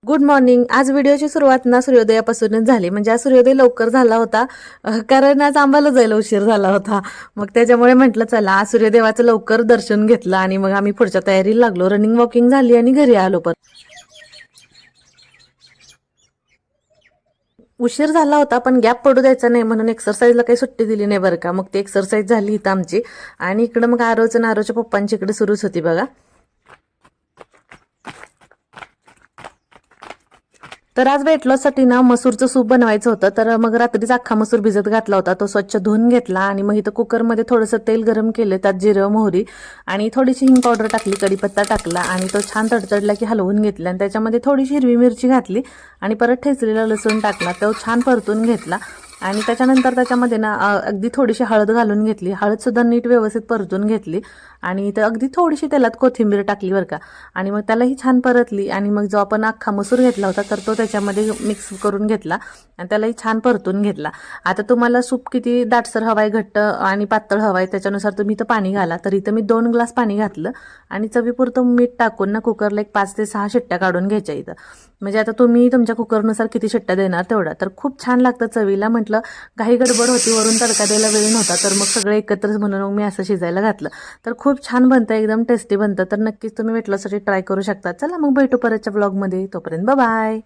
Good morning. आज व्हिडिओची सुरुवात ना सूर्योदयापासूनच झाली. म्हणजे आज सूर्योदय लवकर झाला होता, कारण आज आम्हाला जायला उशीर झाला होता. मग त्याच्यामुळे म्हटलं चला आज सूर्यदेवाचं लवकर दर्शन घेतलं आणि मग आम्ही पुढच्या तयारीला लागलो. रनिंग वॉकिंग झाली आणि घरी आलो. पण उशीर झाला होता, पण गॅप पडू द्यायचा नाही म्हणून एक्सरसाइजला काही सुट्टी दिली नाही बरं का. मग ती एक्सरसाइज झाली इथं आमची. आणि इकडं मग आरोचं आरोच्या पप्पांची इकडे सुरूच होती बघा. तर आज वेट लॉससाठी ना मसूरचं सूप बनवायचं होतं. तर मग रात्रीच अख्खा मसूर भिजत घातला होता, तो स्वच्छ धुवून घेतला आणि मग इथं कुकरमध्ये थोडंसं तेल गरम केलं, त्यात जिरं मोहरी आणि थोडीशी हिंग पावडर टाकली, कढीपत्ता टाकला आणि तो छान तडतडला की हलवून घेतला आणि त्याच्यामध्ये थोडीशी हिरवी मिरची घातली आणि परत ठेचलेला लसूण टाकला, तो छान परतून घेतला. आणि त्याच्यानंतर त्याच्यामध्ये ना अगदी थोडीशी हळद घालून घेतली, हळदसुद्धा नीट व्यवस्थित परतून घेतली आणि इथं अगदी थोडीशी तेलात कोथिंबीर टाकली बरं का. आणि मग त्यालाही छान परतली आणि मग जो आपण अख्खा मसूर घेतला होता तर तो त्याच्यामध्ये मिक्स करून घेतला आणि त्यालाही छान परतून घेतला. आता तुम्हाला सूप किती दाटसर हवाय, घट्ट आणि पातळ हवाय त्याच्यानुसार तुम्ही इथं पाणी घाला. तर इथं मी 2 ग्लास पाणी घातलं आणि चवीपुरतं मीठ टाकून ना कुकरला एक 5 ते 6 शिट्ट्या काढून घ्यायच्या इथं. म्हणजे आता तुम्ही तुमच्या कुकरनुसार किती शिट्ट्या देणार तेवढा. तर खूप छान लागतं चवीला. म्हटलं काही गडबड होती, वरून तडका द्यायला वेळ नव्हता, तर मग सगळं एकत्रच म्हणून मग मी असं शिजायला घातलं. तर खूप छान बनतं, एकदम टेस्टी बनतं. तर नक्कीच तुम्ही वेट लॉससाठी ट्राय करू शकता. चला मग भेटू परतच्या ब्लॉगमध्ये. तोपर्यंत बाय.